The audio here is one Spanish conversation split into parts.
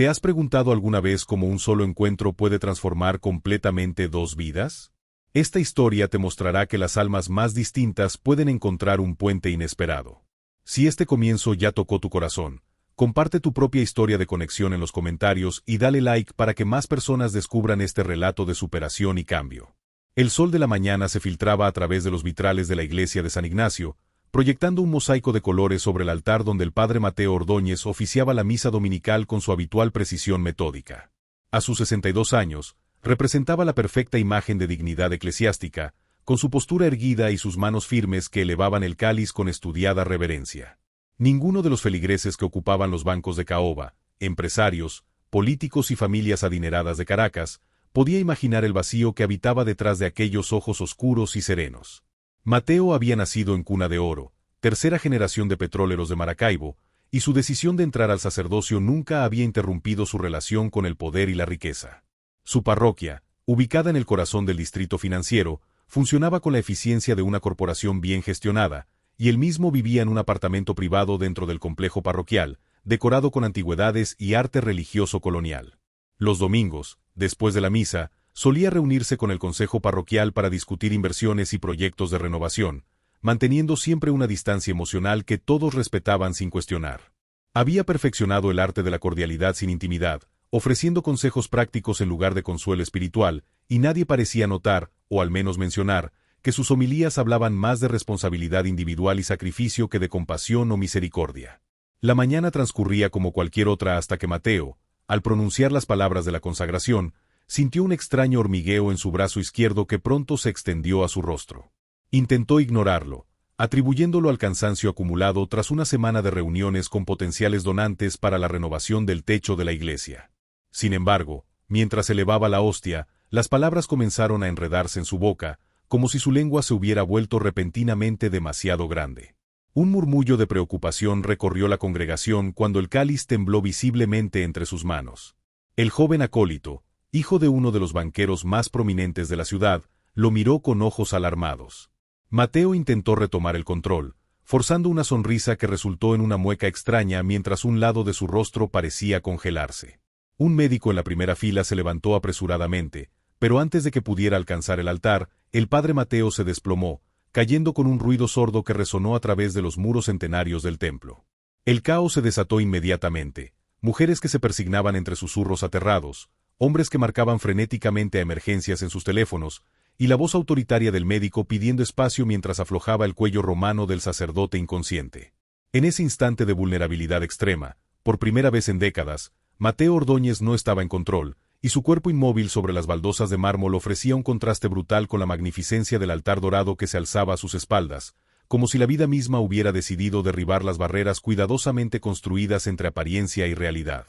¿Te has preguntado alguna vez cómo un solo encuentro puede transformar completamente dos vidas? Esta historia te mostrará que las almas más distintas pueden encontrar un puente inesperado. Si este comienzo ya tocó tu corazón, comparte tu propia historia de conexión en los comentarios y dale like para que más personas descubran este relato de superación y cambio. El sol de la mañana se filtraba a través de los vitrales de la iglesia de San Ignacio, proyectando un mosaico de colores sobre el altar donde el padre Mateo Ordóñez oficiaba la misa dominical con su habitual precisión metódica. A sus 62 años, representaba la perfecta imagen de dignidad eclesiástica, con su postura erguida y sus manos firmes que elevaban el cáliz con estudiada reverencia. Ninguno de los feligreses que ocupaban los bancos de caoba, empresarios, políticos y familias adineradas de Caracas, podía imaginar el vacío que habitaba detrás de aquellos ojos oscuros y serenos. Mateo había nacido en cuna de oro, tercera generación de petróleros de Maracaibo, y su decisión de entrar al sacerdocio nunca había interrumpido su relación con el poder y la riqueza. Su parroquia, ubicada en el corazón del distrito financiero, funcionaba con la eficiencia de una corporación bien gestionada, y él mismo vivía en un apartamento privado dentro del complejo parroquial, decorado con antigüedades y arte religioso colonial. Los domingos, después de la misa, solía reunirse con el consejo parroquial para discutir inversiones y proyectos de renovación, manteniendo siempre una distancia emocional que todos respetaban sin cuestionar. Había perfeccionado el arte de la cordialidad sin intimidad, ofreciendo consejos prácticos en lugar de consuelo espiritual, y nadie parecía notar, o al menos mencionar, que sus homilías hablaban más de responsabilidad individual y sacrificio que de compasión o misericordia. La mañana transcurría como cualquier otra hasta que Mateo, al pronunciar las palabras de la consagración, sintió un extraño hormigueo en su brazo izquierdo que pronto se extendió a su rostro. Intentó ignorarlo, atribuyéndolo al cansancio acumulado tras una semana de reuniones con potenciales donantes para la renovación del techo de la iglesia. Sin embargo, mientras elevaba la hostia, las palabras comenzaron a enredarse en su boca, como si su lengua se hubiera vuelto repentinamente demasiado grande. Un murmullo de preocupación recorrió la congregación cuando el cáliz tembló visiblemente entre sus manos. El joven acólito, hijo de uno de los banqueros más prominentes de la ciudad, lo miró con ojos alarmados. Mateo intentó retomar el control, forzando una sonrisa que resultó en una mueca extraña mientras un lado de su rostro parecía congelarse. Un médico en la primera fila se levantó apresuradamente, pero antes de que pudiera alcanzar el altar, el padre Mateo se desplomó, cayendo con un ruido sordo que resonó a través de los muros centenarios del templo. El caos se desató inmediatamente, mujeres que se persignaban entre susurros aterrados, hombres que marcaban frenéticamente a emergencias en sus teléfonos, y la voz autoritaria del médico pidiendo espacio mientras aflojaba el cuello romano del sacerdote inconsciente. En ese instante de vulnerabilidad extrema, por primera vez en décadas, Mateo Ordóñez no estaba en control, y su cuerpo inmóvil sobre las baldosas de mármol ofrecía un contraste brutal con la magnificencia del altar dorado que se alzaba a sus espaldas, como si la vida misma hubiera decidido derribar las barreras cuidadosamente construidas entre apariencia y realidad.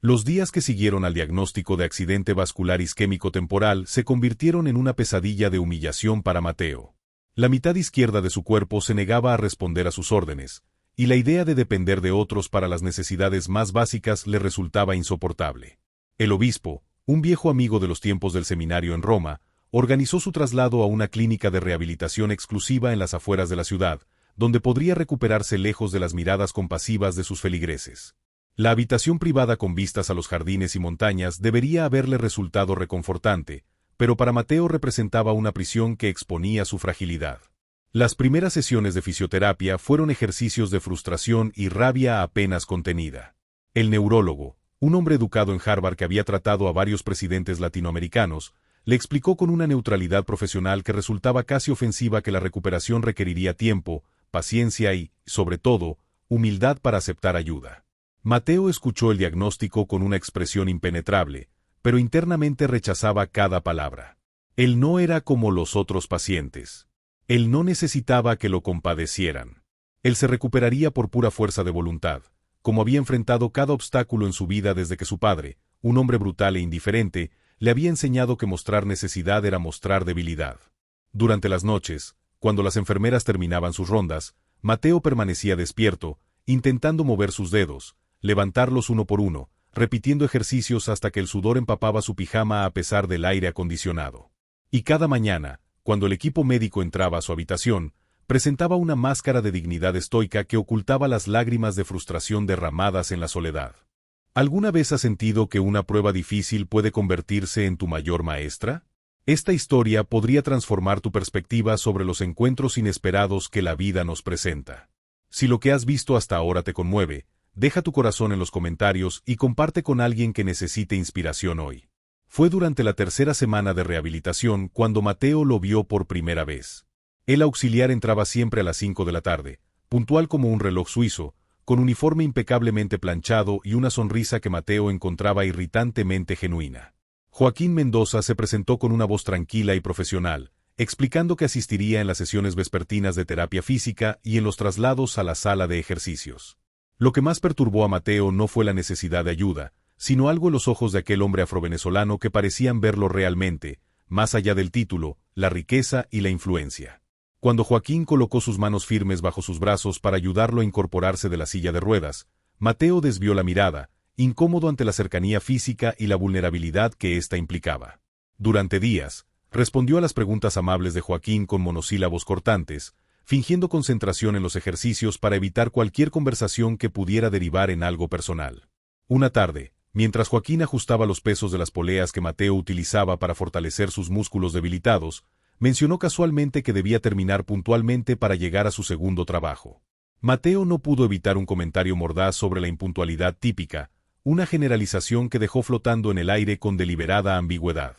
Los días que siguieron al diagnóstico de accidente vascular isquémico temporal se convirtieron en una pesadilla de humillación para Mateo. La mitad izquierda de su cuerpo se negaba a responder a sus órdenes, y la idea de depender de otros para las necesidades más básicas le resultaba insoportable. El obispo, un viejo amigo de los tiempos del seminario en Roma, organizó su traslado a una clínica de rehabilitación exclusiva en las afueras de la ciudad, donde podría recuperarse lejos de las miradas compasivas de sus feligreses. La habitación privada con vistas a los jardines y montañas debería haberle resultado reconfortante, pero para Mateo representaba una prisión que exponía su fragilidad. Las primeras sesiones de fisioterapia fueron ejercicios de frustración y rabia apenas contenida. El neurólogo, un hombre educado en Harvard que había tratado a varios presidentes latinoamericanos, le explicó con una neutralidad profesional que resultaba casi ofensiva que la recuperación requeriría tiempo, paciencia y, sobre todo, humildad para aceptar ayuda. Mateo escuchó el diagnóstico con una expresión impenetrable, pero internamente rechazaba cada palabra. Él no era como los otros pacientes. Él no necesitaba que lo compadecieran. Él se recuperaría por pura fuerza de voluntad, como había enfrentado cada obstáculo en su vida desde que su padre, un hombre brutal e indiferente, le había enseñado que mostrar necesidad era mostrar debilidad. Durante las noches, cuando las enfermeras terminaban sus rondas, Mateo permanecía despierto, intentando mover sus dedos, levantarlos uno por uno, repitiendo ejercicios hasta que el sudor empapaba su pijama a pesar del aire acondicionado. Y cada mañana, cuando el equipo médico entraba a su habitación, presentaba una máscara de dignidad estoica que ocultaba las lágrimas de frustración derramadas en la soledad. ¿Alguna vez has sentido que una prueba difícil puede convertirse en tu mayor maestra? Esta historia podría transformar tu perspectiva sobre los encuentros inesperados que la vida nos presenta. Si lo que has visto hasta ahora te conmueve, deja tu corazón en los comentarios y comparte con alguien que necesite inspiración hoy. Fue durante la tercera semana de rehabilitación cuando Mateo lo vio por primera vez. El auxiliar entraba siempre a las 5 de la tarde, puntual como un reloj suizo, con uniforme impecablemente planchado y una sonrisa que Mateo encontraba irritantemente genuina. Joaquín Mendoza se presentó con una voz tranquila y profesional, explicando que asistiría en las sesiones vespertinas de terapia física y en los traslados a la sala de ejercicios. Lo que más perturbó a Mateo no fue la necesidad de ayuda, sino algo en los ojos de aquel hombre afrovenezolano que parecían verlo realmente, más allá del título, la riqueza y la influencia. Cuando Joaquín colocó sus manos firmes bajo sus brazos para ayudarlo a incorporarse de la silla de ruedas, Mateo desvió la mirada, incómodo ante la cercanía física y la vulnerabilidad que ésta implicaba. Durante días, respondió a las preguntas amables de Joaquín con monosílabos cortantes, fingiendo concentración en los ejercicios para evitar cualquier conversación que pudiera derivar en algo personal. Una tarde, mientras Joaquín ajustaba los pesos de las poleas que Mateo utilizaba para fortalecer sus músculos debilitados, mencionó casualmente que debía terminar puntualmente para llegar a su segundo trabajo. Mateo no pudo evitar un comentario mordaz sobre la impuntualidad típica, una generalización que dejó flotando en el aire con deliberada ambigüedad.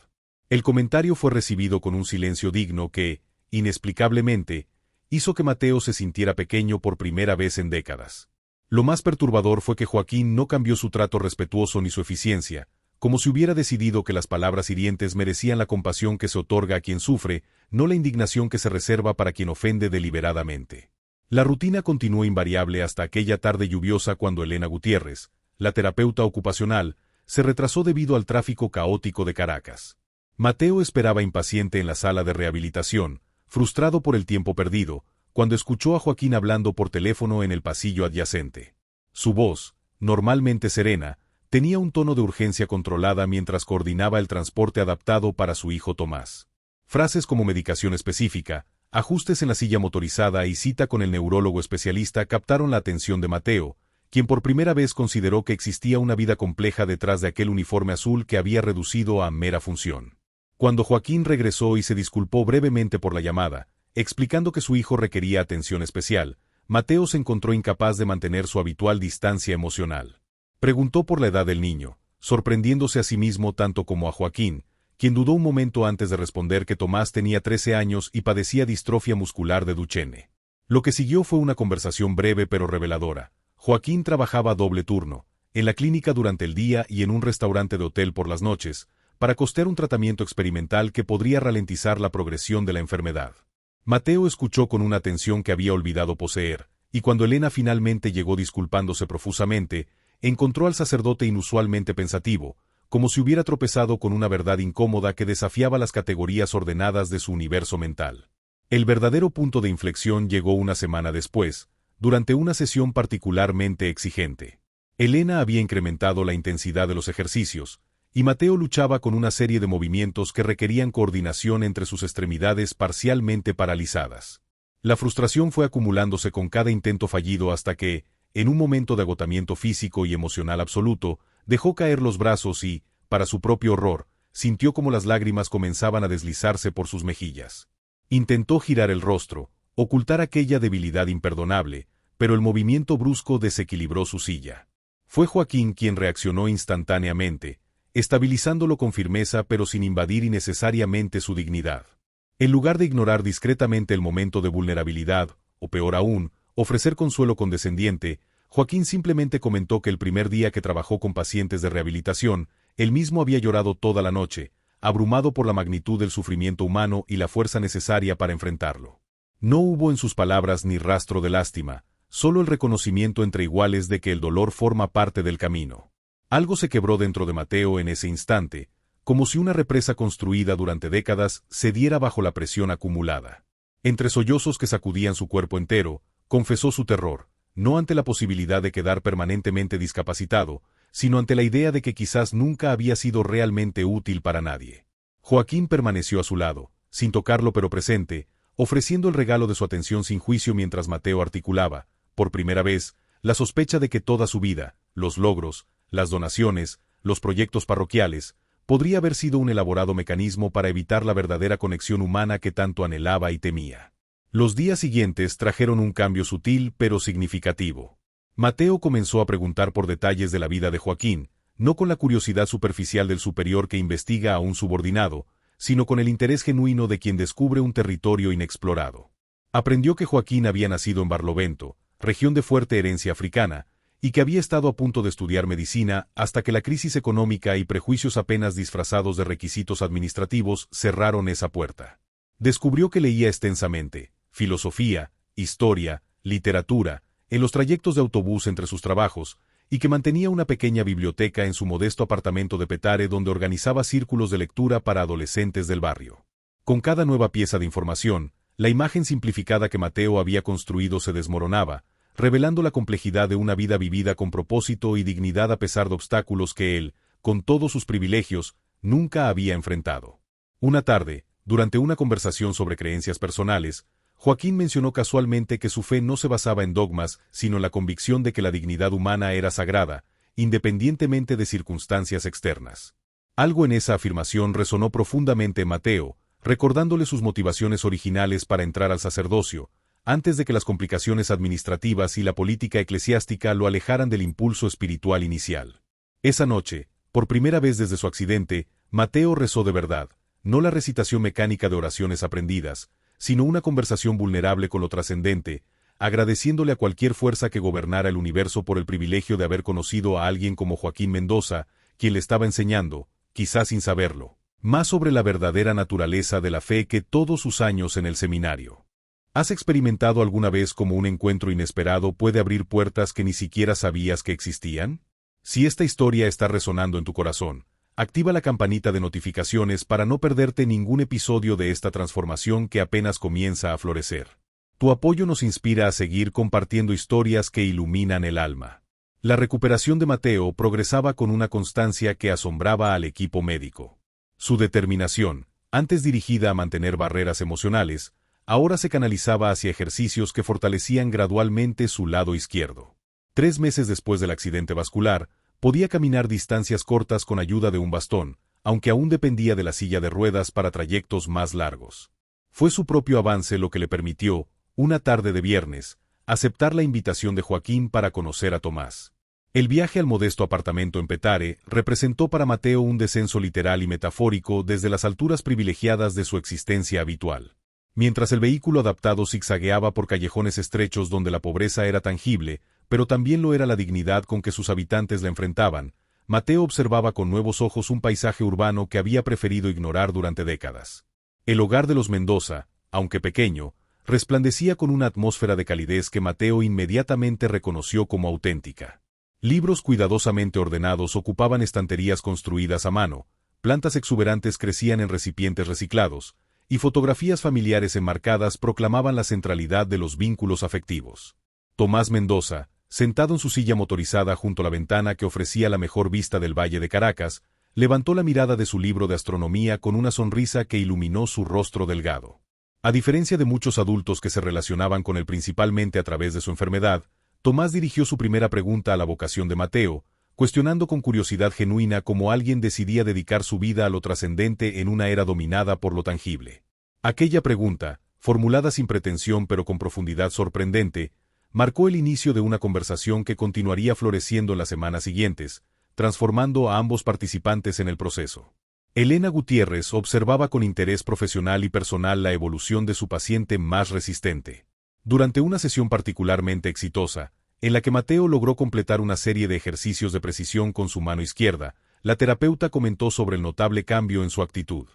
El comentario fue recibido con un silencio digno que, inexplicablemente, hizo que Mateo se sintiera pequeño por primera vez en décadas. Lo más perturbador fue que Joaquín no cambió su trato respetuoso ni su eficiencia, como si hubiera decidido que las palabras hirientes merecían la compasión que se otorga a quien sufre, no la indignación que se reserva para quien ofende deliberadamente. La rutina continuó invariable hasta aquella tarde lluviosa cuando Elena Gutiérrez, la terapeuta ocupacional, se retrasó debido al tráfico caótico de Caracas. Mateo esperaba impaciente en la sala de rehabilitación, frustrado por el tiempo perdido, cuando escuchó a Joaquín hablando por teléfono en el pasillo adyacente. Su voz, normalmente serena, tenía un tono de urgencia controlada mientras coordinaba el transporte adaptado para su hijo Tomás. Frases como medicación específica, ajustes en la silla motorizada y cita con el neurólogo especialista captaron la atención de Mateo, quien por primera vez consideró que existía una vida compleja detrás de aquel uniforme azul que había reducido a mera función. Cuando Joaquín regresó y se disculpó brevemente por la llamada, explicando que su hijo requería atención especial, Mateo se encontró incapaz de mantener su habitual distancia emocional. Preguntó por la edad del niño, sorprendiéndose a sí mismo tanto como a Joaquín, quien dudó un momento antes de responder que Tomás tenía 13 años y padecía distrofia muscular de Duchenne. Lo que siguió fue una conversación breve pero reveladora. Joaquín trabajaba doble turno, en la clínica durante el día y en un restaurante de hotel por las noches, para costear un tratamiento experimental que podría ralentizar la progresión de la enfermedad. Mateo escuchó con una atención que había olvidado poseer, y cuando Elena finalmente llegó disculpándose profusamente, encontró al sacerdote inusualmente pensativo, como si hubiera tropezado con una verdad incómoda que desafiaba las categorías ordenadas de su universo mental. El verdadero punto de inflexión llegó una semana después, durante una sesión particularmente exigente. Elena había incrementado la intensidad de los ejercicios, y Mateo luchaba con una serie de movimientos que requerían coordinación entre sus extremidades parcialmente paralizadas. La frustración fue acumulándose con cada intento fallido hasta que, en un momento de agotamiento físico y emocional absoluto, dejó caer los brazos y, para su propio horror, sintió como las lágrimas comenzaban a deslizarse por sus mejillas. Intentó girar el rostro, ocultar aquella debilidad imperdonable, pero el movimiento brusco desequilibró su silla. Fue Joaquín quien reaccionó instantáneamente, estabilizándolo con firmeza pero sin invadir innecesariamente su dignidad. En lugar de ignorar discretamente el momento de vulnerabilidad, o peor aún, ofrecer consuelo condescendiente, Joaquín simplemente comentó que el primer día que trabajó con pacientes de rehabilitación, él mismo había llorado toda la noche, abrumado por la magnitud del sufrimiento humano y la fuerza necesaria para enfrentarlo. No hubo en sus palabras ni rastro de lástima, solo el reconocimiento entre iguales de que el dolor forma parte del camino. Algo se quebró dentro de Mateo en ese instante, como si una represa construida durante décadas cediera bajo la presión acumulada. Entre sollozos que sacudían su cuerpo entero, confesó su terror, no ante la posibilidad de quedar permanentemente discapacitado, sino ante la idea de que quizás nunca había sido realmente útil para nadie. Joaquín permaneció a su lado, sin tocarlo pero presente, ofreciendo el regalo de su atención sin juicio mientras Mateo articulaba, por primera vez, la sospecha de que toda su vida, los logros, las donaciones, los proyectos parroquiales, podría haber sido un elaborado mecanismo para evitar la verdadera conexión humana que tanto anhelaba y temía. Los días siguientes trajeron un cambio sutil pero significativo. Mateo comenzó a preguntar por detalles de la vida de Joaquín, no con la curiosidad superficial del superior que investiga a un subordinado, sino con el interés genuino de quien descubre un territorio inexplorado. Aprendió que Joaquín había nacido en Barlovento, región de fuerte herencia africana, y que había estado a punto de estudiar medicina hasta que la crisis económica y prejuicios apenas disfrazados de requisitos administrativos cerraron esa puerta. Descubrió que leía extensamente, filosofía, historia, literatura, en los trayectos de autobús entre sus trabajos, y que mantenía una pequeña biblioteca en su modesto apartamento de Petare donde organizaba círculos de lectura para adolescentes del barrio. Con cada nueva pieza de información, la imagen simplificada que Mateo había construido se desmoronaba, revelando la complejidad de una vida vivida con propósito y dignidad a pesar de obstáculos que él, con todos sus privilegios, nunca había enfrentado. Una tarde, durante una conversación sobre creencias personales, Joaquín mencionó casualmente que su fe no se basaba en dogmas, sino en la convicción de que la dignidad humana era sagrada, independientemente de circunstancias externas. Algo en esa afirmación resonó profundamente en Mateo, recordándole sus motivaciones originales para entrar al sacerdocio, antes de que las complicaciones administrativas y la política eclesiástica lo alejaran del impulso espiritual inicial. Esa noche, por primera vez desde su accidente, Mateo rezó de verdad, no la recitación mecánica de oraciones aprendidas, sino una conversación vulnerable con lo trascendente, agradeciéndole a cualquier fuerza que gobernara el universo por el privilegio de haber conocido a alguien como Joaquín Mendoza, quien le estaba enseñando, quizás sin saberlo, más sobre la verdadera naturaleza de la fe que todos sus años en el seminario. ¿Has experimentado alguna vez cómo un encuentro inesperado puede abrir puertas que ni siquiera sabías que existían? Si esta historia está resonando en tu corazón, activa la campanita de notificaciones para no perderte ningún episodio de esta transformación que apenas comienza a florecer. Tu apoyo nos inspira a seguir compartiendo historias que iluminan el alma. La recuperación de Mateo progresaba con una constancia que asombraba al equipo médico. Su determinación, antes dirigida a mantener barreras emocionales, ahora se canalizaba hacia ejercicios que fortalecían gradualmente su lado izquierdo. 3 meses después del accidente vascular, podía caminar distancias cortas con ayuda de un bastón, aunque aún dependía de la silla de ruedas para trayectos más largos. Fue su propio avance lo que le permitió, una tarde de viernes, aceptar la invitación de Joaquín para conocer a Tomás. El viaje al modesto apartamento en Petare representó para Mateo un descenso literal y metafórico desde las alturas privilegiadas de su existencia habitual. Mientras el vehículo adaptado zigzagueaba por callejones estrechos donde la pobreza era tangible, pero también lo era la dignidad con que sus habitantes la enfrentaban, Mateo observaba con nuevos ojos un paisaje urbano que había preferido ignorar durante décadas. El hogar de los Mendoza, aunque pequeño, resplandecía con una atmósfera de calidez que Mateo inmediatamente reconoció como auténtica. Libros cuidadosamente ordenados ocupaban estanterías construidas a mano, plantas exuberantes crecían en recipientes reciclados, y fotografías familiares enmarcadas proclamaban la centralidad de los vínculos afectivos. Tomás Mendoza, sentado en su silla motorizada junto a la ventana que ofrecía la mejor vista del Valle de Caracas, levantó la mirada de su libro de astronomía con una sonrisa que iluminó su rostro delgado. A diferencia de muchos adultos que se relacionaban con él principalmente a través de su enfermedad, Tomás dirigió su primera pregunta a la vocación de Mateo, cuestionando con curiosidad genuina cómo alguien decidía dedicar su vida a lo trascendente en una era dominada por lo tangible. Aquella pregunta, formulada sin pretensión pero con profundidad sorprendente, marcó el inicio de una conversación que continuaría floreciendo en las semanas siguientes, transformando a ambos participantes en el proceso. Elena Gutiérrez observaba con interés profesional y personal la evolución de su paciente más resistente. Durante una sesión particularmente exitosa, en la que Mateo logró completar una serie de ejercicios de precisión con su mano izquierda, la terapeuta comentó sobre el notable cambio en su actitud.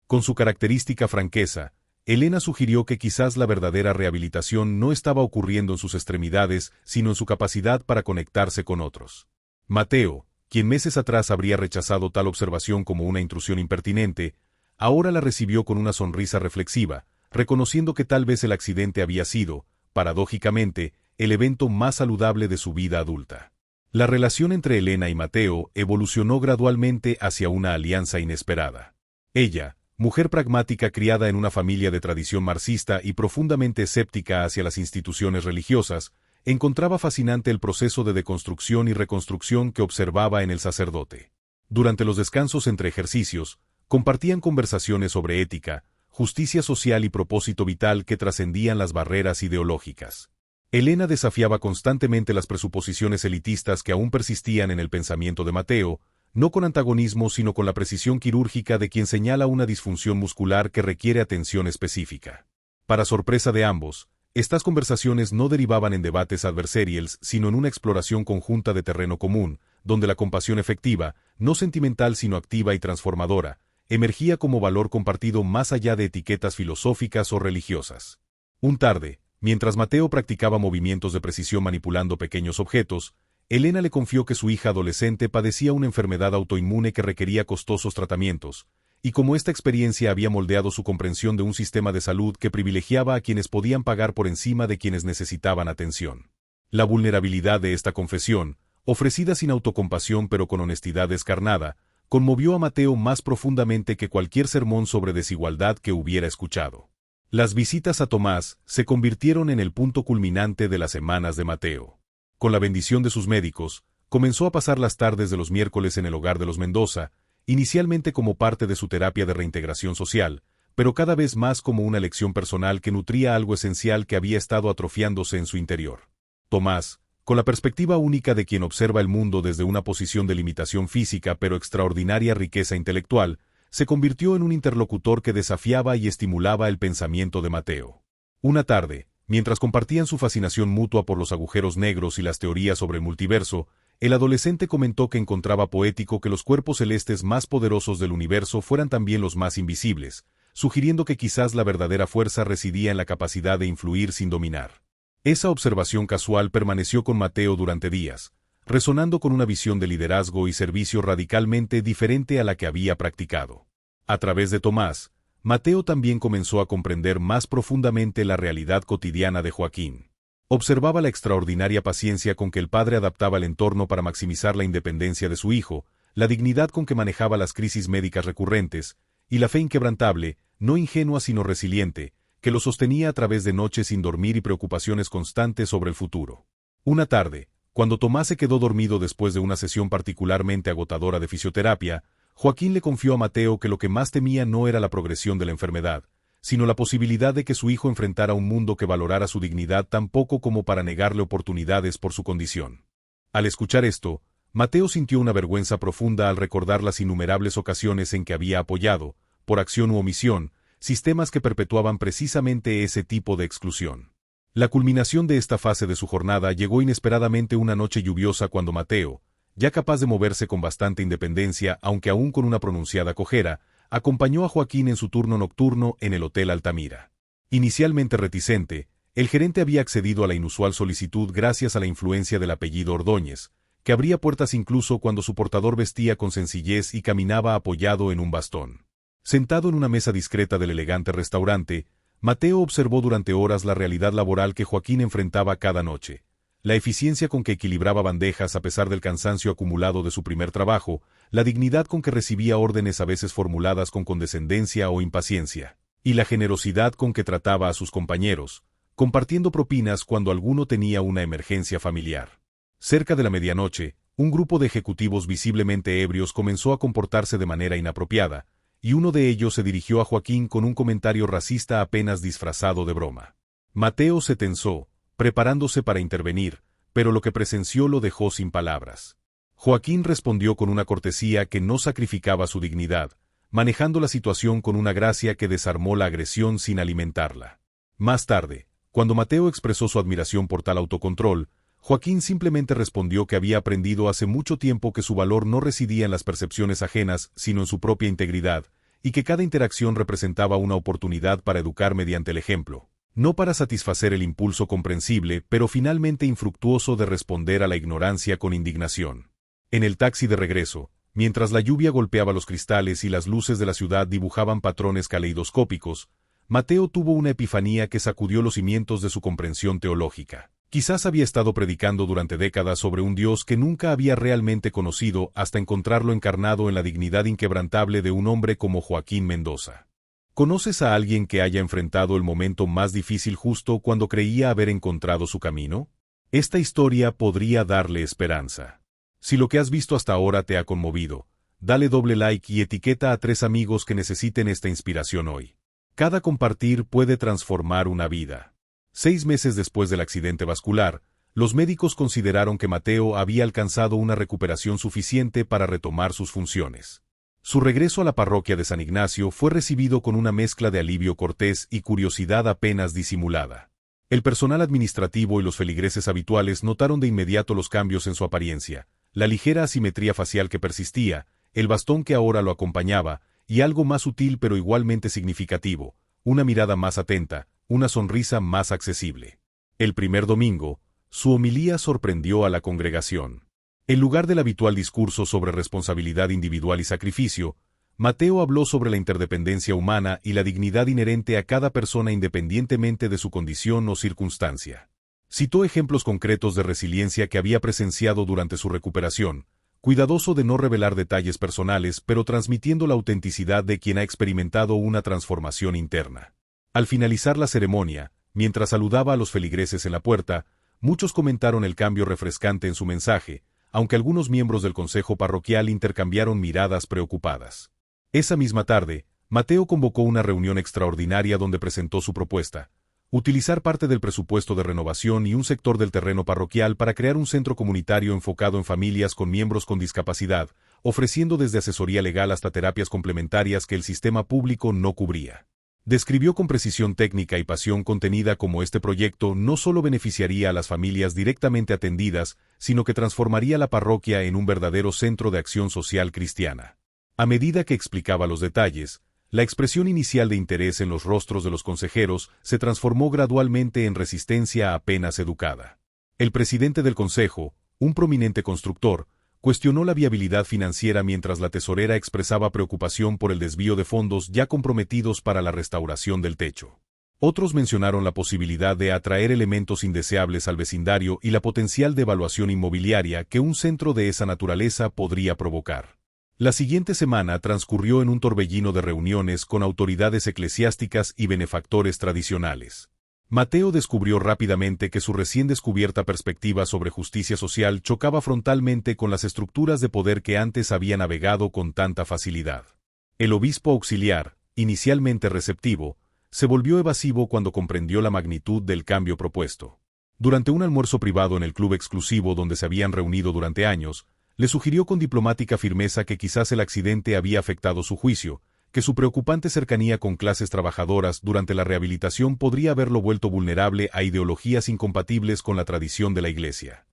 Con su característica franqueza, Elena sugirió que quizás la verdadera rehabilitación no estaba ocurriendo en sus extremidades, sino en su capacidad para conectarse con otros. Mateo, quien meses atrás habría rechazado tal observación como una intrusión impertinente, ahora la recibió con una sonrisa reflexiva, reconociendo que tal vez el accidente había sido, paradójicamente, el evento más saludable de su vida adulta. La relación entre Elena y Mateo evolucionó gradualmente hacia una alianza inesperada. Ella, mujer pragmática criada en una familia de tradición marxista y profundamente escéptica hacia las instituciones religiosas, encontraba fascinante el proceso de deconstrucción y reconstrucción que observaba en el sacerdote. Durante los descansos entre ejercicios, compartían conversaciones sobre ética, justicia social y propósito vital que trascendían las barreras ideológicas. Elena desafiaba constantemente las presuposiciones elitistas que aún persistían en el pensamiento de Mateo, no con antagonismo sino con la precisión quirúrgica de quien señala una disfunción muscular que requiere atención específica. Para sorpresa de ambos, estas conversaciones no derivaban en debates adversariales sino en una exploración conjunta de terreno común, donde la compasión efectiva, no sentimental sino activa y transformadora, emergía como valor compartido más allá de etiquetas filosóficas o religiosas. Un tarde, mientras Mateo practicaba movimientos de precisión manipulando pequeños objetos, Elena le confió que su hija adolescente padecía una enfermedad autoinmune que requería costosos tratamientos, y como esta experiencia había moldeado su comprensión de un sistema de salud que privilegiaba a quienes podían pagar por encima de quienes necesitaban atención. La vulnerabilidad de esta confesión, ofrecida sin autocompasión pero con honestidad descarnada, conmovió a Mateo más profundamente que cualquier sermón sobre desigualdad que hubiera escuchado. Las visitas a Tomás se convirtieron en el punto culminante de las semanas de Mateo. Con la bendición de sus médicos, comenzó a pasar las tardes de los miércoles en el hogar de los Mendoza, inicialmente como parte de su terapia de reintegración social, pero cada vez más como una lección personal que nutría algo esencial que había estado atrofiándose en su interior. Tomás, con la perspectiva única de quien observa el mundo desde una posición de limitación física pero extraordinaria riqueza intelectual, se convirtió en un interlocutor que desafiaba y estimulaba el pensamiento de Mateo. Una tarde, mientras compartían su fascinación mutua por los agujeros negros y las teorías sobre el multiverso, el adolescente comentó que encontraba poético que los cuerpos celestes más poderosos del universo fueran también los más invisibles, sugiriendo que quizás la verdadera fuerza residía en la capacidad de influir sin dominar. Esa observación casual permaneció con Mateo durante días, resonando con una visión de liderazgo y servicio radicalmente diferente a la que había practicado. A través de Tomás, Mateo también comenzó a comprender más profundamente la realidad cotidiana de Joaquín. Observaba la extraordinaria paciencia con que el padre adaptaba el entorno para maximizar la independencia de su hijo, la dignidad con que manejaba las crisis médicas recurrentes, y la fe inquebrantable, no ingenua sino resiliente, que lo sostenía a través de noches sin dormir y preocupaciones constantes sobre el futuro. Una tarde, cuando Tomás se quedó dormido después de una sesión particularmente agotadora de fisioterapia, Joaquín le confió a Mateo que lo que más temía no era la progresión de la enfermedad, sino la posibilidad de que su hijo enfrentara un mundo que valorara su dignidad tan poco como para negarle oportunidades por su condición. Al escuchar esto, Mateo sintió una vergüenza profunda al recordar las innumerables ocasiones en que había apoyado, por acción u omisión, sistemas que perpetuaban precisamente ese tipo de exclusión. La culminación de esta fase de su jornada llegó inesperadamente una noche lluviosa cuando Mateo, ya capaz de moverse con bastante independencia aunque aún con una pronunciada cojera, acompañó a Joaquín en su turno nocturno en el Hotel Altamira. Inicialmente reticente, el gerente había accedido a la inusual solicitud gracias a la influencia del apellido Ordóñez, que abría puertas incluso cuando su portador vestía con sencillez y caminaba apoyado en un bastón. Sentado en una mesa discreta del elegante restaurante, Mateo observó durante horas la realidad laboral que Joaquín enfrentaba cada noche, la eficiencia con que equilibraba bandejas a pesar del cansancio acumulado de su primer trabajo, la dignidad con que recibía órdenes a veces formuladas con condescendencia o impaciencia, y la generosidad con que trataba a sus compañeros, compartiendo propinas cuando alguno tenía una emergencia familiar. Cerca de la medianoche, un grupo de ejecutivos visiblemente ebrios comenzó a comportarse de manera inapropiada, y uno de ellos se dirigió a Joaquín con un comentario racista apenas disfrazado de broma. Mateo se tensó, preparándose para intervenir, pero lo que presenció lo dejó sin palabras. Joaquín respondió con una cortesía que no sacrificaba su dignidad, manejando la situación con una gracia que desarmó la agresión sin alimentarla. Más tarde, cuando Mateo expresó su admiración por tal autocontrol, Joaquín simplemente respondió que había aprendido hace mucho tiempo que su valor no residía en las percepciones ajenas, sino en su propia integridad, y que cada interacción representaba una oportunidad para educar mediante el ejemplo, no para satisfacer el impulso comprensible, pero finalmente infructuoso de responder a la ignorancia con indignación. En el taxi de regreso, mientras la lluvia golpeaba los cristales y las luces de la ciudad dibujaban patrones caleidoscópicos, Mateo tuvo una epifanía que sacudió los cimientos de su comprensión teológica. Quizás había estado predicando durante décadas sobre un Dios que nunca había realmente conocido hasta encontrarlo encarnado en la dignidad inquebrantable de un hombre como Joaquín Mendoza. ¿Conoces a alguien que haya enfrentado el momento más difícil justo cuando creía haber encontrado su camino? Esta historia podría darle esperanza. Si lo que has visto hasta ahora te ha conmovido, dale doble like y etiqueta a 3 amigos que necesiten esta inspiración hoy. Cada compartir puede transformar una vida. 6 meses después del accidente vascular, los médicos consideraron que Mateo había alcanzado una recuperación suficiente para retomar sus funciones. Su regreso a la parroquia de San Ignacio fue recibido con una mezcla de alivio cortés y curiosidad apenas disimulada. El personal administrativo y los feligreses habituales notaron de inmediato los cambios en su apariencia, la ligera asimetría facial que persistía, el bastón que ahora lo acompañaba, y algo más sutil pero igualmente significativo, una mirada más atenta, una sonrisa más accesible. El primer domingo, su homilía sorprendió a la congregación. En lugar del habitual discurso sobre responsabilidad individual y sacrificio, Mateo habló sobre la interdependencia humana y la dignidad inherente a cada persona independientemente de su condición o circunstancia. Citó ejemplos concretos de resiliencia que había presenciado durante su recuperación, cuidadoso de no revelar detalles personales pero transmitiendo la autenticidad de quien ha experimentado una transformación interna. Al finalizar la ceremonia, mientras saludaba a los feligreses en la puerta, muchos comentaron el cambio refrescante en su mensaje, aunque algunos miembros del consejo parroquial intercambiaron miradas preocupadas. Esa misma tarde, Mateo convocó una reunión extraordinaria donde presentó su propuesta: utilizar parte del presupuesto de renovación y un sector del terreno parroquial para crear un centro comunitario enfocado en familias con miembros con discapacidad, ofreciendo desde asesoría legal hasta terapias complementarias que el sistema público no cubría. Describió con precisión técnica y pasión contenida cómo este proyecto no solo beneficiaría a las familias directamente atendidas, sino que transformaría la parroquia en un verdadero centro de acción social cristiana. A medida que explicaba los detalles, la expresión inicial de interés en los rostros de los consejeros se transformó gradualmente en resistencia apenas educada. El presidente del consejo, un prominente constructor, cuestionó la viabilidad financiera mientras la tesorera expresaba preocupación por el desvío de fondos ya comprometidos para la restauración del techo. Otros mencionaron la posibilidad de atraer elementos indeseables al vecindario y la potencial devaluación inmobiliaria que un centro de esa naturaleza podría provocar. La siguiente semana transcurrió en un torbellino de reuniones con autoridades eclesiásticas y benefactores tradicionales. Mateo descubrió rápidamente que su recién descubierta perspectiva sobre justicia social chocaba frontalmente con las estructuras de poder que antes había navegado con tanta facilidad. El obispo auxiliar, inicialmente receptivo, se volvió evasivo cuando comprendió la magnitud del cambio propuesto. Durante un almuerzo privado en el club exclusivo donde se habían reunido durante años, le sugirió con diplomática firmeza que quizás el accidente había afectado su juicio, que su preocupante cercanía con clases trabajadoras durante la rehabilitación podría haberlo vuelto vulnerable a ideologías incompatibles con la tradición de la Iglesia.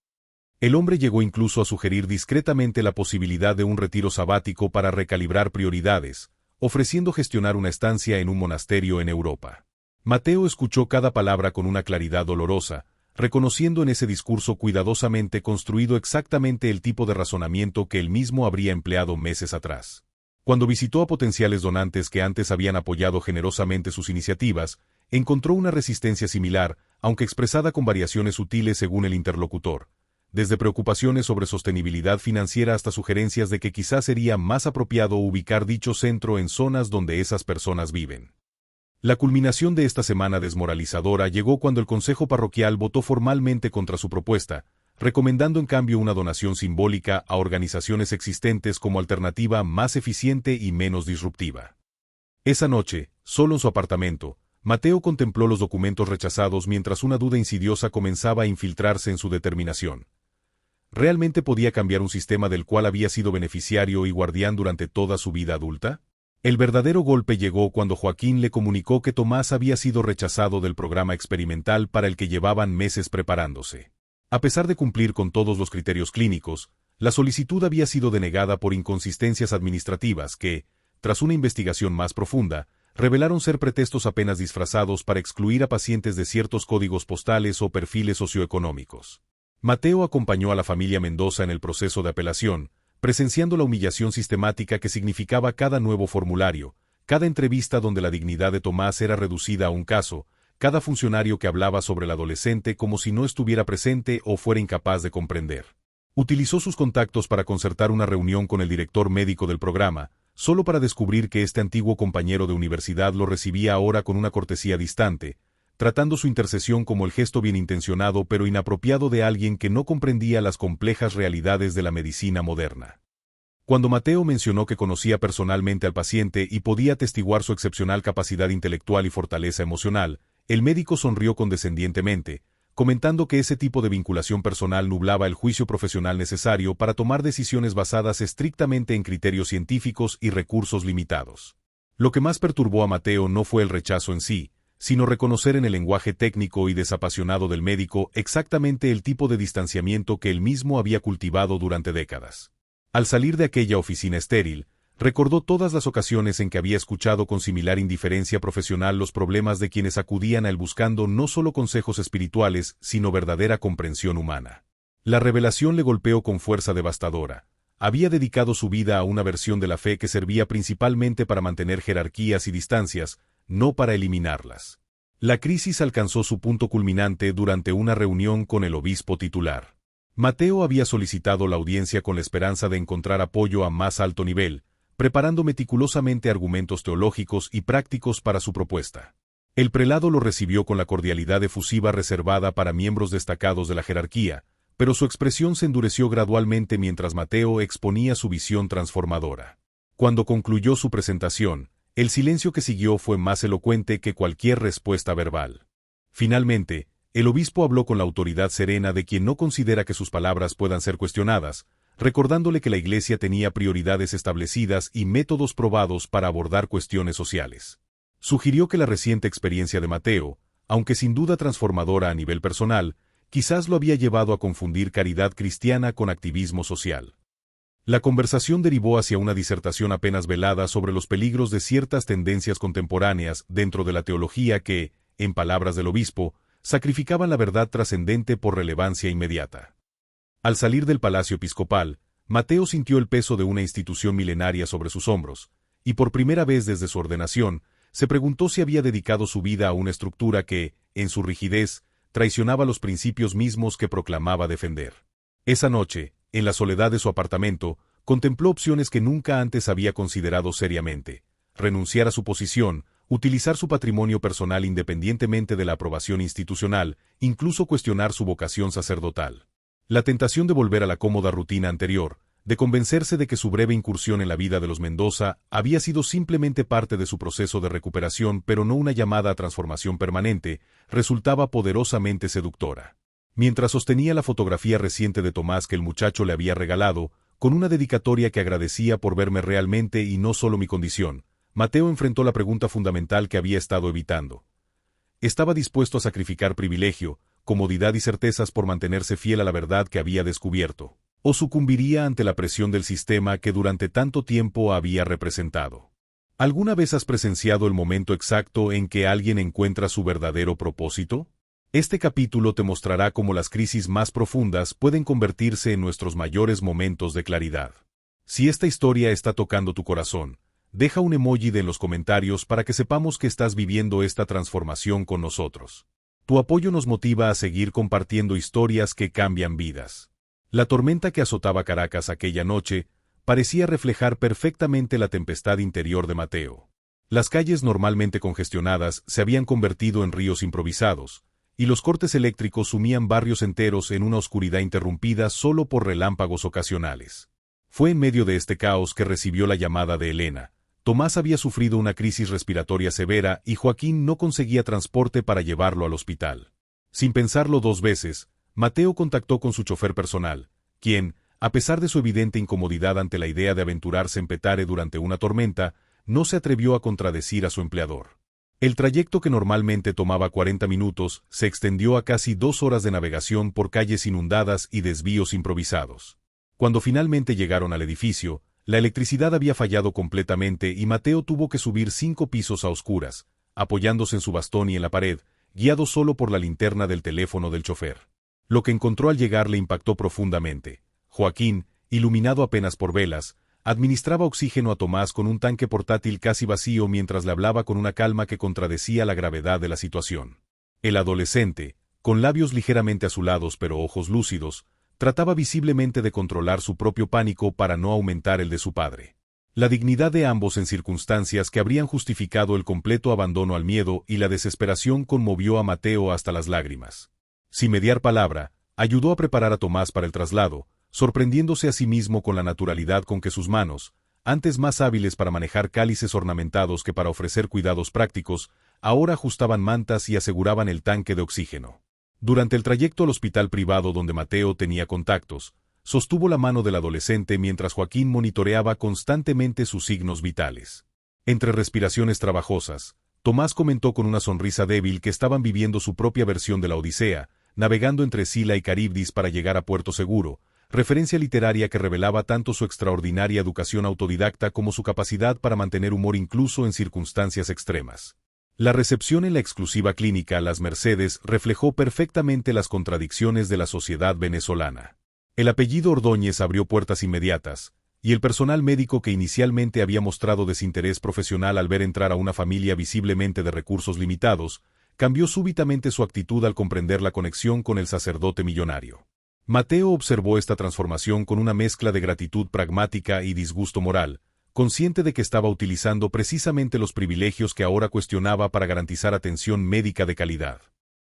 El hombre llegó incluso a sugerir discretamente la posibilidad de un retiro sabático para recalibrar prioridades, ofreciendo gestionar una estancia en un monasterio en Europa. Mateo escuchó cada palabra con una claridad dolorosa, reconociendo en ese discurso cuidadosamente construido exactamente el tipo de razonamiento que él mismo habría empleado meses atrás. Cuando visitó a potenciales donantes que antes habían apoyado generosamente sus iniciativas, encontró una resistencia similar, aunque expresada con variaciones sutiles según el interlocutor, desde preocupaciones sobre sostenibilidad financiera hasta sugerencias de que quizás sería más apropiado ubicar dicho centro en zonas donde esas personas viven. La culminación de esta semana desmoralizadora llegó cuando el consejo parroquial votó formalmente contra su propuesta, recomendando en cambio una donación simbólica a organizaciones existentes como alternativa más eficiente y menos disruptiva. Esa noche, solo en su apartamento, Mateo contempló los documentos rechazados mientras una duda insidiosa comenzaba a infiltrarse en su determinación. ¿Realmente podía cambiar un sistema del cual había sido beneficiario y guardián durante toda su vida adulta? El verdadero golpe llegó cuando Joaquín le comunicó que Tomás había sido rechazado del programa experimental para el que llevaban meses preparándose. A pesar de cumplir con todos los criterios clínicos, la solicitud había sido denegada por inconsistencias administrativas que, tras una investigación más profunda, revelaron ser pretextos apenas disfrazados para excluir a pacientes de ciertos códigos postales o perfiles socioeconómicos. Mateo acompañó a la familia Mendoza en el proceso de apelación, presenciando la humillación sistemática que significaba cada nuevo formulario, cada entrevista donde la dignidad de Tomás era reducida a un caso, cada funcionario que hablaba sobre el adolescente como si no estuviera presente o fuera incapaz de comprender. Utilizó sus contactos para concertar una reunión con el director médico del programa, solo para descubrir que este antiguo compañero de universidad lo recibía ahora con una cortesía distante, tratando su intercesión como el gesto bien intencionado pero inapropiado de alguien que no comprendía las complejas realidades de la medicina moderna. Cuando Mateo mencionó que conocía personalmente al paciente y podía atestiguar su excepcional capacidad intelectual y fortaleza emocional, el médico sonrió condescendientemente, comentando que ese tipo de vinculación personal nublaba el juicio profesional necesario para tomar decisiones basadas estrictamente en criterios científicos y recursos limitados. Lo que más perturbó a Mateo no fue el rechazo en sí, sino reconocer en el lenguaje técnico y desapasionado del médico exactamente el tipo de distanciamiento que él mismo había cultivado durante décadas. Al salir de aquella oficina estéril, recordó todas las ocasiones en que había escuchado con similar indiferencia profesional los problemas de quienes acudían a él buscando no solo consejos espirituales, sino verdadera comprensión humana. La revelación le golpeó con fuerza devastadora. Había dedicado su vida a una versión de la fe que servía principalmente para mantener jerarquías y distancias, no para eliminarlas. La crisis alcanzó su punto culminante durante una reunión con el obispo titular. Mateo había solicitado la audiencia con la esperanza de encontrar apoyo a más alto nivel, preparando meticulosamente argumentos teológicos y prácticos para su propuesta. El prelado lo recibió con la cordialidad efusiva reservada para miembros destacados de la jerarquía, pero su expresión se endureció gradualmente mientras Mateo exponía su visión transformadora. Cuando concluyó su presentación, el silencio que siguió fue más elocuente que cualquier respuesta verbal. Finalmente, el obispo habló con la autoridad serena de quien no considera que sus palabras puedan ser cuestionadas, recordándole que la Iglesia tenía prioridades establecidas y métodos probados para abordar cuestiones sociales. Sugirió que la reciente experiencia de Mateo, aunque sin duda transformadora a nivel personal, quizás lo había llevado a confundir caridad cristiana con activismo social. La conversación derivó hacia una disertación apenas velada sobre los peligros de ciertas tendencias contemporáneas dentro de la teología que, en palabras del obispo, sacrificaban la verdad trascendente por relevancia inmediata. Al salir del palacio episcopal, Mateo sintió el peso de una institución milenaria sobre sus hombros, y por primera vez desde su ordenación, se preguntó si había dedicado su vida a una estructura que, en su rigidez, traicionaba los principios mismos que proclamaba defender. Esa noche, en la soledad de su apartamento, contempló opciones que nunca antes había considerado seriamente: renunciar a su posición, utilizar su patrimonio personal independientemente de la aprobación institucional, incluso cuestionar su vocación sacerdotal. La tentación de volver a la cómoda rutina anterior, de convencerse de que su breve incursión en la vida de los Mendoza había sido simplemente parte de su proceso de recuperación pero no una llamada a transformación permanente, resultaba poderosamente seductora. Mientras sostenía la fotografía reciente de Tomás que el muchacho le había regalado, con una dedicatoria que agradecía por verme realmente y no solo mi condición, Mateo enfrentó la pregunta fundamental que había estado evitando. ¿Estaba dispuesto a sacrificar privilegio, comodidad y certezas por mantenerse fiel a la verdad que había descubierto? ¿O sucumbiría ante la presión del sistema que durante tanto tiempo había representado? ¿Alguna vez has presenciado el momento exacto en que alguien encuentra su verdadero propósito? Este capítulo te mostrará cómo las crisis más profundas pueden convertirse en nuestros mayores momentos de claridad. Si esta historia está tocando tu corazón, deja un emoji en los comentarios para que sepamos que estás viviendo esta transformación con nosotros. Tu apoyo nos motiva a seguir compartiendo historias que cambian vidas. La tormenta que azotaba Caracas aquella noche parecía reflejar perfectamente la tempestad interior de Mateo. Las calles normalmente congestionadas se habían convertido en ríos improvisados, y los cortes eléctricos sumían barrios enteros en una oscuridad interrumpida solo por relámpagos ocasionales. Fue en medio de este caos que recibió la llamada de Elena. Tomás había sufrido una crisis respiratoria severa y Joaquín no conseguía transporte para llevarlo al hospital. Sin pensarlo dos veces, Mateo contactó con su chofer personal, quien, a pesar de su evidente incomodidad ante la idea de aventurarse en Petare durante una tormenta, no se atrevió a contradecir a su empleador. El trayecto que normalmente tomaba 40 minutos se extendió a casi 2 horas de navegación por calles inundadas y desvíos improvisados. Cuando finalmente llegaron al edificio, la electricidad había fallado completamente y Mateo tuvo que subir 5 pisos a oscuras, apoyándose en su bastón y en la pared, guiado solo por la linterna del teléfono del chofer. Lo que encontró al llegar le impactó profundamente. Joaquín, iluminado apenas por velas, administraba oxígeno a Tomás con un tanque portátil casi vacío mientras le hablaba con una calma que contradecía la gravedad de la situación. El adolescente, con labios ligeramente azulados pero ojos lúcidos, trataba visiblemente de controlar su propio pánico para no aumentar el de su padre. La dignidad de ambos en circunstancias que habrían justificado el completo abandono al miedo y la desesperación conmovió a Mateo hasta las lágrimas. Sin mediar palabra, ayudó a preparar a Tomás para el traslado, sorprendiéndose a sí mismo con la naturalidad con que sus manos, antes más hábiles para manejar cálices ornamentados que para ofrecer cuidados prácticos, ahora ajustaban mantas y aseguraban el tanque de oxígeno. Durante el trayecto al hospital privado donde Mateo tenía contactos, sostuvo la mano del adolescente mientras Joaquín monitoreaba constantemente sus signos vitales. Entre respiraciones trabajosas, Tomás comentó con una sonrisa débil que estaban viviendo su propia versión de la Odisea, navegando entre Sila y Caribdis para llegar a Puerto Seguro, referencia literaria que revelaba tanto su extraordinaria educación autodidacta como su capacidad para mantener humor incluso en circunstancias extremas. La recepción en la exclusiva clínica Las Mercedes reflejó perfectamente las contradicciones de la sociedad venezolana. El apellido Ordóñez abrió puertas inmediatas, y el personal médico que inicialmente había mostrado desinterés profesional al ver entrar a una familia visiblemente de recursos limitados, cambió súbitamente su actitud al comprender la conexión con el sacerdote millonario. Mateo observó esta transformación con una mezcla de gratitud pragmática y disgusto moral, consciente de que estaba utilizando precisamente los privilegios que ahora cuestionaba para garantizar atención médica de calidad.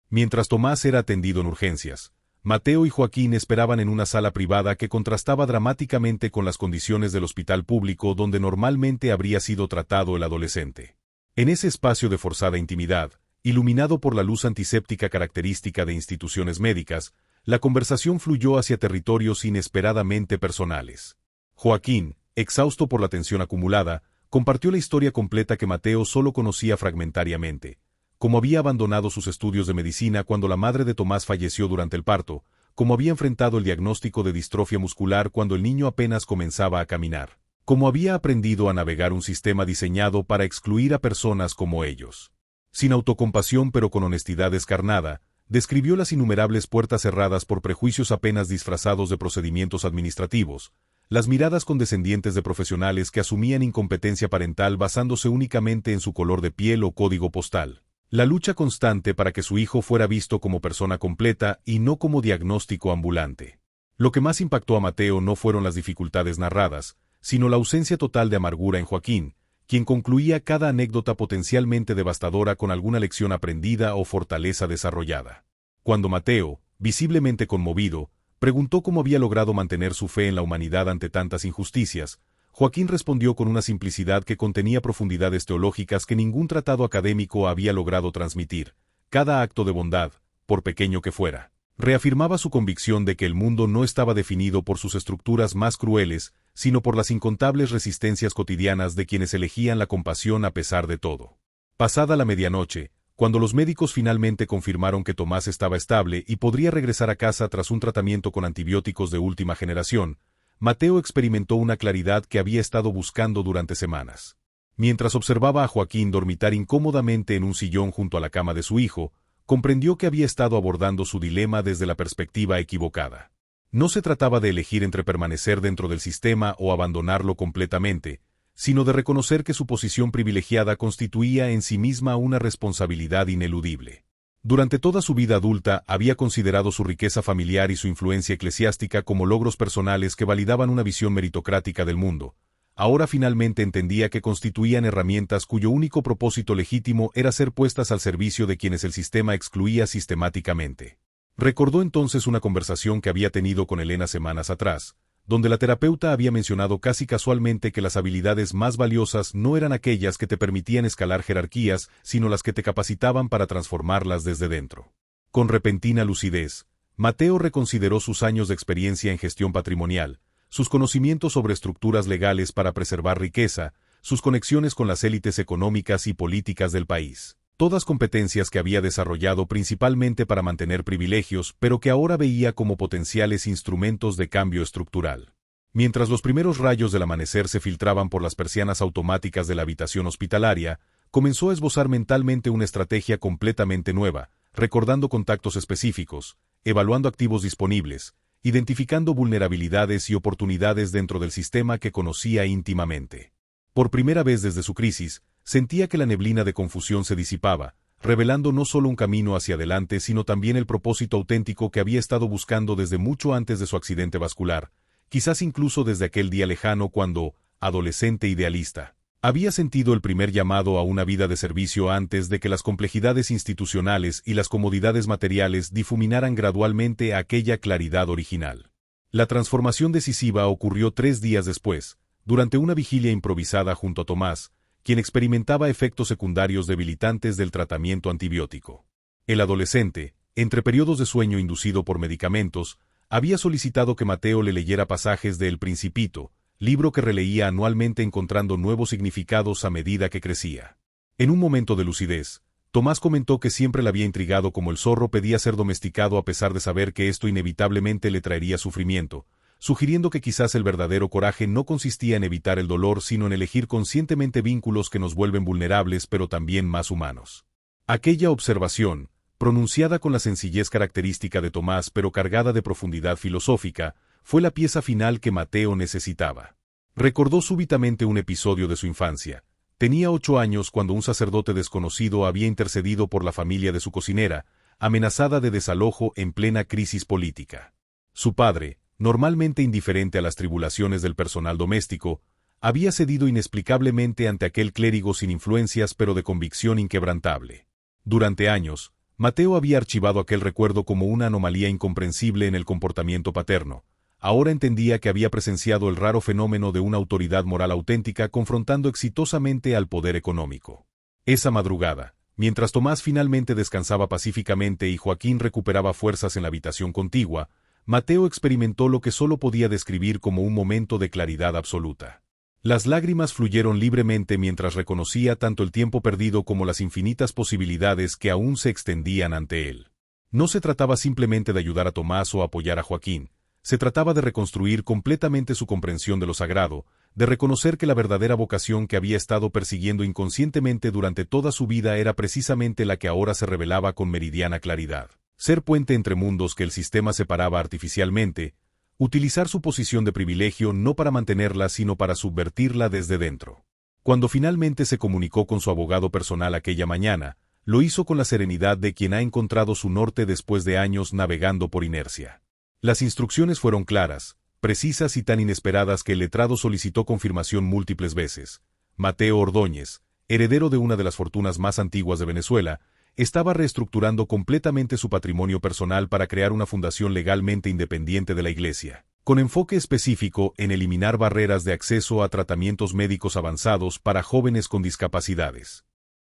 Mientras Tomás era atendido en urgencias, Mateo y Joaquín esperaban en una sala privada que contrastaba dramáticamente con las condiciones del hospital público donde normalmente habría sido tratado el adolescente. En ese espacio de forzada intimidad, iluminado por la luz antiséptica característica de instituciones médicas, la conversación fluyó hacia territorios inesperadamente personales. Joaquín, exhausto por la tensión acumulada, compartió la historia completa que Mateo solo conocía fragmentariamente, cómo había abandonado sus estudios de medicina cuando la madre de Tomás falleció durante el parto, cómo había enfrentado el diagnóstico de distrofia muscular cuando el niño apenas comenzaba a caminar, cómo había aprendido a navegar un sistema diseñado para excluir a personas como ellos. Sin autocompasión pero con honestidad descarnada, describió las innumerables puertas cerradas por prejuicios apenas disfrazados de procedimientos administrativos, las miradas condescendientes de profesionales que asumían incompetencia parental basándose únicamente en su color de piel o código postal, la lucha constante para que su hijo fuera visto como persona completa y no como diagnóstico ambulante. Lo que más impactó a Mateo no fueron las dificultades narradas, sino la ausencia total de amargura en Joaquín, quien concluía cada anécdota potencialmente devastadora con alguna lección aprendida o fortaleza desarrollada. Cuando Mateo, visiblemente conmovido, preguntó cómo había logrado mantener su fe en la humanidad ante tantas injusticias, Joaquín respondió con una simplicidad que contenía profundidades teológicas que ningún tratado académico había logrado transmitir. Cada acto de bondad, por pequeño que fuera, reafirmaba su convicción de que el mundo no estaba definido por sus estructuras más crueles, sino por las incontables resistencias cotidianas de quienes elegían la compasión a pesar de todo. Pasada la medianoche, cuando los médicos finalmente confirmaron que Tomás estaba estable y podría regresar a casa tras un tratamiento con antibióticos de última generación, Mateo experimentó una claridad que había estado buscando durante semanas. Mientras observaba a Joaquín dormitar incómodamente en un sillón junto a la cama de su hijo, comprendió que había estado abordando su dilema desde la perspectiva equivocada. No se trataba de elegir entre permanecer dentro del sistema o abandonarlo completamente, sino de reconocer que su posición privilegiada constituía en sí misma una responsabilidad ineludible. Durante toda su vida adulta había considerado su riqueza familiar y su influencia eclesiástica como logros personales que validaban una visión meritocrática del mundo. Ahora finalmente entendía que constituían herramientas cuyo único propósito legítimo era ser puestas al servicio de quienes el sistema excluía sistemáticamente. Recordó entonces una conversación que había tenido con Elena semanas atrás, donde la terapeuta había mencionado casi casualmente que las habilidades más valiosas no eran aquellas que te permitían escalar jerarquías, sino las que te capacitaban para transformarlas desde dentro. Con repentina lucidez, Mateo reconsideró sus años de experiencia en gestión patrimonial, sus conocimientos sobre estructuras legales para preservar riqueza, sus conexiones con las élites económicas y políticas del país. Todas competencias que había desarrollado principalmente para mantener privilegios, pero que ahora veía como potenciales instrumentos de cambio estructural. Mientras los primeros rayos del amanecer se filtraban por las persianas automáticas de la habitación hospitalaria, comenzó a esbozar mentalmente una estrategia completamente nueva, recordando contactos específicos, evaluando activos disponibles, identificando vulnerabilidades y oportunidades dentro del sistema que conocía íntimamente. Por primera vez desde su crisis, sentía que la neblina de confusión se disipaba, revelando no solo un camino hacia adelante sino también el propósito auténtico que había estado buscando desde mucho antes de su accidente vascular, quizás incluso desde aquel día lejano cuando, adolescente idealista. Había sentido el primer llamado a una vida de servicio antes de que las complejidades institucionales y las comodidades materiales difuminaran gradualmente aquella claridad original. La transformación decisiva ocurrió 3 días después, durante una vigilia improvisada junto a Tomás, quien experimentaba efectos secundarios debilitantes del tratamiento antibiótico. El adolescente, entre periodos de sueño inducido por medicamentos, había solicitado que Mateo le leyera pasajes de El Principito, libro que releía anualmente encontrando nuevos significados a medida que crecía. En un momento de lucidez, Tomás comentó que siempre le había intrigado cómo el zorro pedía ser domesticado a pesar de saber que esto inevitablemente le traería sufrimiento, sugiriendo que quizás el verdadero coraje no consistía en evitar el dolor sino en elegir conscientemente vínculos que nos vuelven vulnerables pero también más humanos. Aquella observación, pronunciada con la sencillez característica de Tomás pero cargada de profundidad filosófica, fue la pieza final que Mateo necesitaba. Recordó súbitamente un episodio de su infancia. Tenía 8 años cuando un sacerdote desconocido había intercedido por la familia de su cocinera, amenazada de desalojo en plena crisis política. Su padre, normalmente indiferente a las tribulaciones del personal doméstico, había cedido inexplicablemente ante aquel clérigo sin influencias pero de convicción inquebrantable. Durante años, Mateo había archivado aquel recuerdo como una anomalía incomprensible en el comportamiento paterno. Ahora entendía que había presenciado el raro fenómeno de una autoridad moral auténtica confrontando exitosamente al poder económico. Esa madrugada, mientras Tomás finalmente descansaba pacíficamente y Joaquín recuperaba fuerzas en la habitación contigua, Mateo experimentó lo que solo podía describir como un momento de claridad absoluta. Las lágrimas fluyeron libremente mientras reconocía tanto el tiempo perdido como las infinitas posibilidades que aún se extendían ante él. No se trataba simplemente de ayudar a Tomás o apoyar a Joaquín. Se trataba de reconstruir completamente su comprensión de lo sagrado, de reconocer que la verdadera vocación que había estado persiguiendo inconscientemente durante toda su vida era precisamente la que ahora se revelaba con meridiana claridad. Ser puente entre mundos que el sistema separaba artificialmente, utilizar su posición de privilegio no para mantenerla sino para subvertirla desde dentro. Cuando finalmente se comunicó con su abogado personal aquella mañana, lo hizo con la serenidad de quien ha encontrado su norte después de años navegando por inercia. Las instrucciones fueron claras, precisas y tan inesperadas que el letrado solicitó confirmación múltiples veces. Mateo Ordóñez, heredero de una de las fortunas más antiguas de Venezuela, estaba reestructurando completamente su patrimonio personal para crear una fundación legalmente independiente de la Iglesia, con enfoque específico en eliminar barreras de acceso a tratamientos médicos avanzados para jóvenes con discapacidades.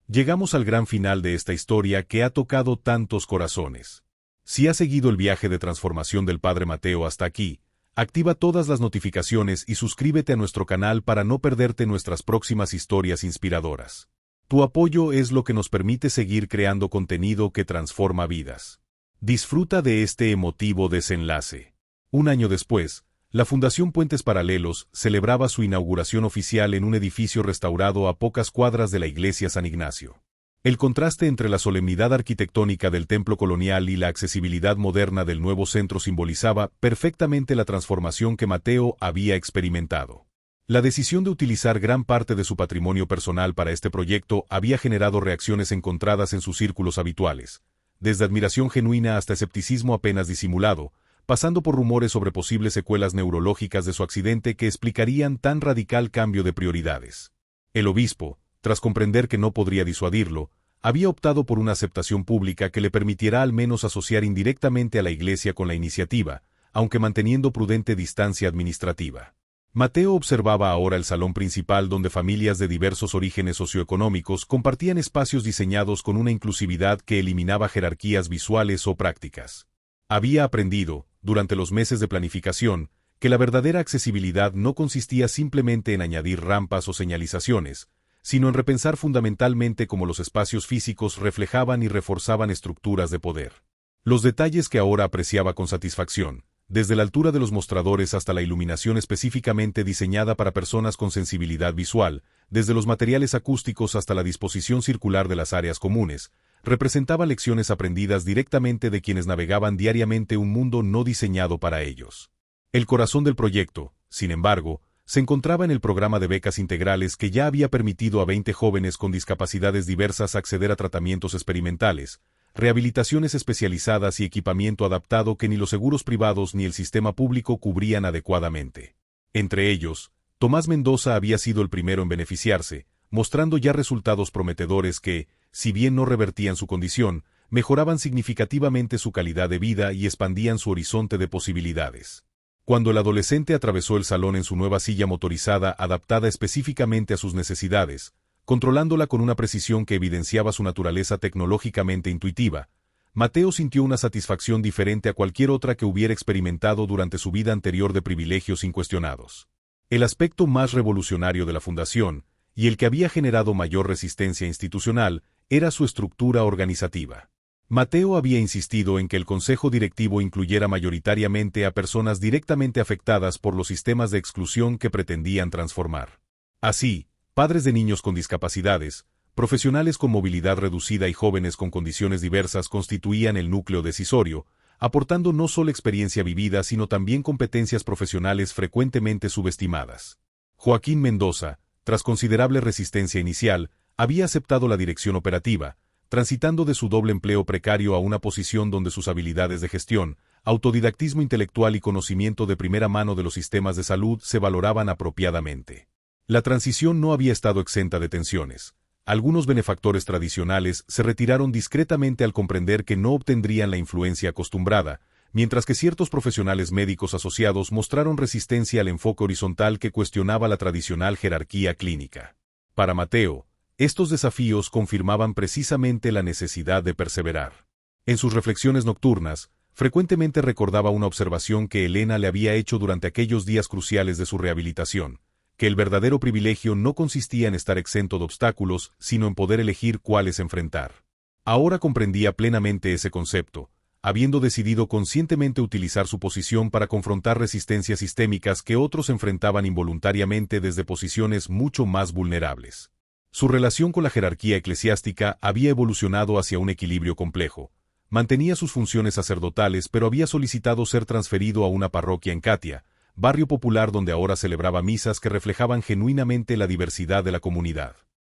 Llegamos al gran final de esta historia que ha tocado tantos corazones. Si has seguido el viaje de transformación del Padre Mateo hasta aquí, activa todas las notificaciones y suscríbete a nuestro canal para no perderte nuestras próximas historias inspiradoras. Tu apoyo es lo que nos permite seguir creando contenido que transforma vidas. Disfruta de este emotivo desenlace. Un año después, la Fundación Puentes Paralelos celebraba su inauguración oficial en un edificio restaurado a pocas cuadras de la Iglesia San Ignacio. El contraste entre la solemnidad arquitectónica del templo colonial y la accesibilidad moderna del nuevo centro simbolizaba perfectamente la transformación que Mateo había experimentado. La decisión de utilizar gran parte de su patrimonio personal para este proyecto había generado reacciones encontradas en sus círculos habituales, desde admiración genuina hasta escepticismo apenas disimulado, pasando por rumores sobre posibles secuelas neurológicas de su accidente que explicarían tan radical cambio de prioridades. El obispo, tras comprender que no podría disuadirlo, había optado por una aceptación pública que le permitiera al menos asociar indirectamente a la Iglesia con la iniciativa, aunque manteniendo prudente distancia administrativa. Mateo observaba ahora el salón principal donde familias de diversos orígenes socioeconómicos compartían espacios diseñados con una inclusividad que eliminaba jerarquías visuales o prácticas. Había aprendido, durante los meses de planificación, que la verdadera accesibilidad no consistía simplemente en añadir rampas o señalizaciones, sino en repensar fundamentalmente cómo los espacios físicos reflejaban y reforzaban estructuras de poder. Los detalles que ahora apreciaba con satisfacción, desde la altura de los mostradores hasta la iluminación específicamente diseñada para personas con sensibilidad visual, desde los materiales acústicos hasta la disposición circular de las áreas comunes, representaba lecciones aprendidas directamente de quienes navegaban diariamente un mundo no diseñado para ellos. El corazón del proyecto, sin embargo, se encontraba en el programa de becas integrales que ya había permitido a 20 jóvenes con discapacidades diversas acceder a tratamientos experimentales, rehabilitaciones especializadas y equipamiento adaptado que ni los seguros privados ni el sistema público cubrían adecuadamente. Entre ellos, Tomás Mendoza había sido el primero en beneficiarse, mostrando ya resultados prometedores que, si bien no revertían su condición, mejoraban significativamente su calidad de vida y expandían su horizonte de posibilidades. Cuando el adolescente atravesó el salón en su nueva silla motorizada adaptada específicamente a sus necesidades, controlándola con una precisión que evidenciaba su naturaleza tecnológicamente intuitiva, Mateo sintió una satisfacción diferente a cualquier otra que hubiera experimentado durante su vida anterior de privilegios incuestionados. El aspecto más revolucionario de la fundación, y el que había generado mayor resistencia institucional, era su estructura organizativa. Mateo había insistido en que el consejo directivo incluyera mayoritariamente a personas directamente afectadas por los sistemas de exclusión que pretendían transformar. Así, padres de niños con discapacidades, profesionales con movilidad reducida y jóvenes con condiciones diversas constituían el núcleo decisorio, aportando no solo experiencia vivida sino también competencias profesionales frecuentemente subestimadas. Joaquín Mendoza, tras considerable resistencia inicial, había aceptado la dirección operativa, transitando de su doble empleo precario a una posición donde sus habilidades de gestión, autodidactismo intelectual y conocimiento de primera mano de los sistemas de salud se valoraban apropiadamente. La transición no había estado exenta de tensiones. Algunos benefactores tradicionales se retiraron discretamente al comprender que no obtendrían la influencia acostumbrada, mientras que ciertos profesionales médicos asociados mostraron resistencia al enfoque horizontal que cuestionaba la tradicional jerarquía clínica. Para Mateo, estos desafíos confirmaban precisamente la necesidad de perseverar. En sus reflexiones nocturnas, frecuentemente recordaba una observación que Elena le había hecho durante aquellos días cruciales de su rehabilitación, que el verdadero privilegio no consistía en estar exento de obstáculos, sino en poder elegir cuáles enfrentar. Ahora comprendía plenamente ese concepto, habiendo decidido conscientemente utilizar su posición para confrontar resistencias sistémicas que otros enfrentaban involuntariamente desde posiciones mucho más vulnerables. Su relación con la jerarquía eclesiástica había evolucionado hacia un equilibrio complejo. Mantenía sus funciones sacerdotales, pero había solicitado ser transferido a una parroquia en Catia, barrio popular donde ahora celebraba misas que reflejaban genuinamente la diversidad de la comunidad.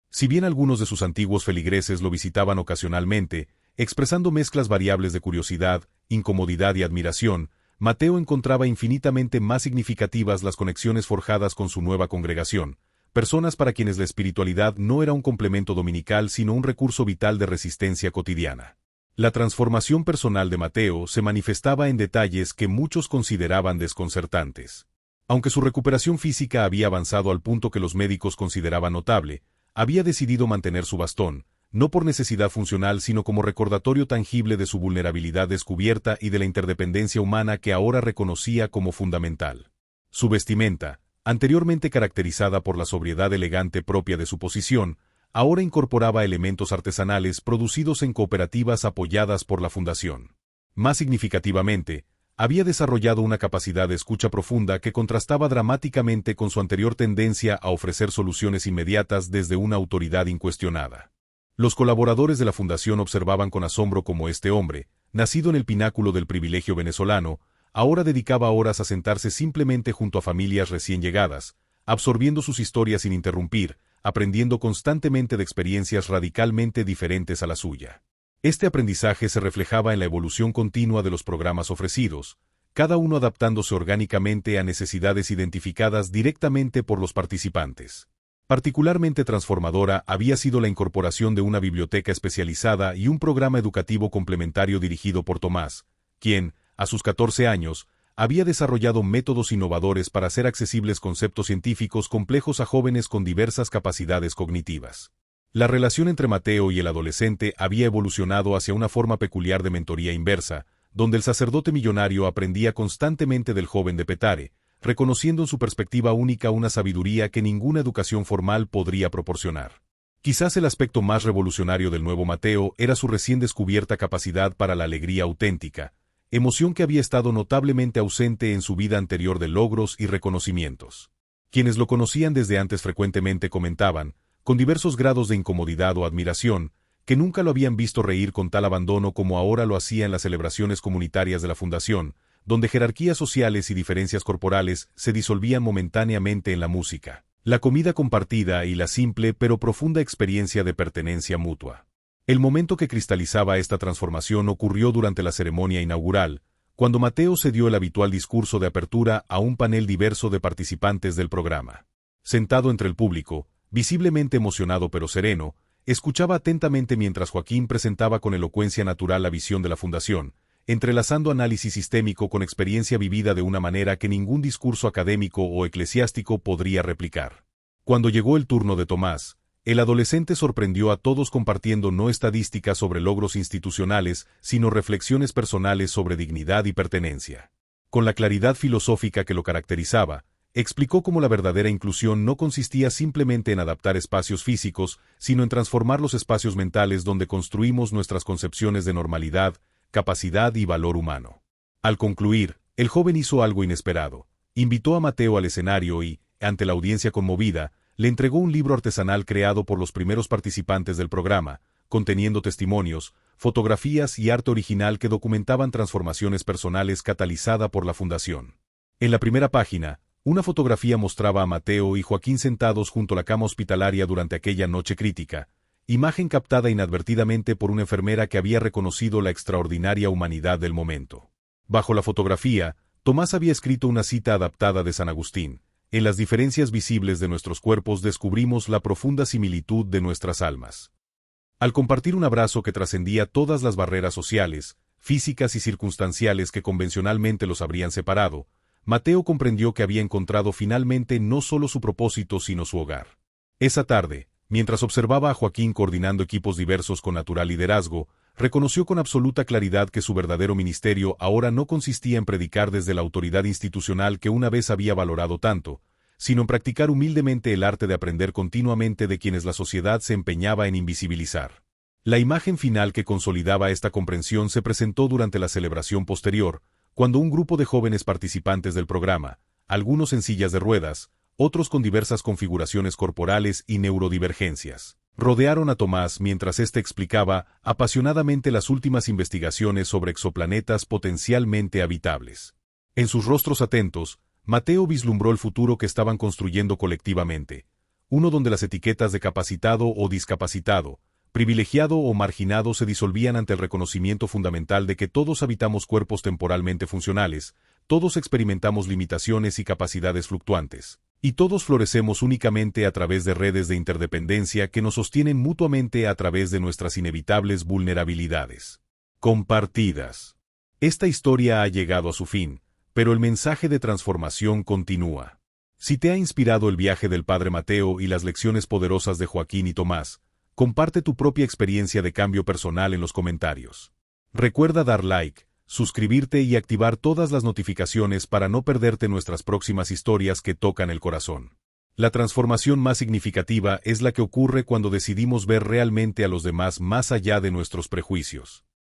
Si bien algunos de sus antiguos feligreses lo visitaban ocasionalmente, expresando mezclas variables de curiosidad, incomodidad y admiración, Mateo encontraba infinitamente más significativas las conexiones forjadas con su nueva congregación, personas para quienes la espiritualidad no era un complemento dominical sino un recurso vital de resistencia cotidiana. La transformación personal de Mateo se manifestaba en detalles que muchos consideraban desconcertantes. Aunque su recuperación física había avanzado al punto que los médicos consideraban notable, había decidido mantener su bastón, no por necesidad funcional sino como recordatorio tangible de su vulnerabilidad descubierta y de la interdependencia humana que ahora reconocía como fundamental. Su vestimenta, anteriormente caracterizada por la sobriedad elegante propia de su posición, ahora incorporaba elementos artesanales producidos en cooperativas apoyadas por la Fundación. Más significativamente, había desarrollado una capacidad de escucha profunda que contrastaba dramáticamente con su anterior tendencia a ofrecer soluciones inmediatas desde una autoridad incuestionada. Los colaboradores de la Fundación observaban con asombro cómo este hombre, nacido en el pináculo del privilegio venezolano, ahora dedicaba horas a sentarse simplemente junto a familias recién llegadas, absorbiendo sus historias sin interrumpir, aprendiendo constantemente de experiencias radicalmente diferentes a la suya. Este aprendizaje se reflejaba en la evolución continua de los programas ofrecidos, cada uno adaptándose orgánicamente a necesidades identificadas directamente por los participantes. Particularmente transformadora había sido la incorporación de una biblioteca especializada y un programa educativo complementario dirigido por Tomás, quien, a sus 14 años, había desarrollado métodos innovadores para hacer accesibles conceptos científicos complejos a jóvenes con diversas capacidades cognitivas. La relación entre Mateo y el adolescente había evolucionado hacia una forma peculiar de mentoría inversa, donde el sacerdote millonario aprendía constantemente del joven de Petare, reconociendo en su perspectiva única una sabiduría que ninguna educación formal podría proporcionar. Quizás el aspecto más revolucionario del nuevo Mateo era su recién descubierta capacidad para la alegría auténtica, emoción que había estado notablemente ausente en su vida anterior de logros y reconocimientos. Quienes lo conocían desde antes frecuentemente comentaban, con diversos grados de incomodidad o admiración, que nunca lo habían visto reír con tal abandono como ahora lo hacía en las celebraciones comunitarias de la Fundación, donde jerarquías sociales y diferencias corporales se disolvían momentáneamente en la música, la comida compartida y la simple pero profunda experiencia de pertenencia mutua. El momento que cristalizaba esta transformación ocurrió durante la ceremonia inaugural, cuando Mateo se dio el habitual discurso de apertura a un panel diverso de participantes del programa. Sentado entre el público, visiblemente emocionado pero sereno, escuchaba atentamente mientras Joaquín presentaba con elocuencia natural la visión de la fundación, entrelazando análisis sistémico con experiencia vivida de una manera que ningún discurso académico o eclesiástico podría replicar. Cuando llegó el turno de Tomás, el adolescente sorprendió a todos compartiendo no estadísticas sobre logros institucionales, sino reflexiones personales sobre dignidad y pertenencia. Con la claridad filosófica que lo caracterizaba, explicó cómo la verdadera inclusión no consistía simplemente en adaptar espacios físicos, sino en transformar los espacios mentales donde construimos nuestras concepciones de normalidad, capacidad y valor humano. Al concluir, el joven hizo algo inesperado. Invitó a Mateo al escenario y, ante la audiencia conmovida, le entregó un libro artesanal creado por los primeros participantes del programa, conteniendo testimonios, fotografías y arte original que documentaban transformaciones personales catalizada por la fundación. En la primera página, una fotografía mostraba a Mateo y Joaquín sentados junto a la cama hospitalaria durante aquella noche crítica, imagen captada inadvertidamente por una enfermera que había reconocido la extraordinaria humanidad del momento. Bajo la fotografía, Tomás había escrito una cita adaptada de San Agustín: en las diferencias visibles de nuestros cuerpos descubrimos la profunda similitud de nuestras almas. Al compartir un abrazo que trascendía todas las barreras sociales, físicas y circunstanciales que convencionalmente los habrían separado, Mateo comprendió que había encontrado finalmente no solo su propósito sino su hogar. Esa tarde, mientras observaba a Joaquín coordinando equipos diversos con natural liderazgo, reconoció con absoluta claridad que su verdadero ministerio ahora no consistía en predicar desde la autoridad institucional que una vez había valorado tanto, sino en practicar humildemente el arte de aprender continuamente de quienes la sociedad se empeñaba en invisibilizar. La imagen final que consolidaba esta comprensión se presentó durante la celebración posterior, cuando un grupo de jóvenes participantes del programa, algunos en sillas de ruedas, otros con diversas configuraciones corporales y neurodivergencias, rodearon a Tomás mientras éste explicaba apasionadamente las últimas investigaciones sobre exoplanetas potencialmente habitables. En sus rostros atentos, Mateo vislumbró el futuro que estaban construyendo colectivamente, uno donde las etiquetas de capacitado o discapacitado, privilegiado o marginado se disolvían ante el reconocimiento fundamental de que todos habitamos cuerpos temporalmente funcionales, todos experimentamos limitaciones y capacidades fluctuantes, y todos florecemos únicamente a través de redes de interdependencia que nos sostienen mutuamente a través de nuestras inevitables vulnerabilidades compartidas. Esta historia ha llegado a su fin, pero el mensaje de transformación continúa. Si te ha inspirado el viaje del Padre Mateo y las lecciones poderosas de Joaquín y Tomás, comparte tu propia experiencia de cambio personal en los comentarios. Recuerda dar like, suscribirte y activar todas las notificaciones para no perderte nuestras próximas historias que tocan el corazón. La transformación más significativa es la que ocurre cuando decidimos ver realmente a los demás más allá de nuestros prejuicios.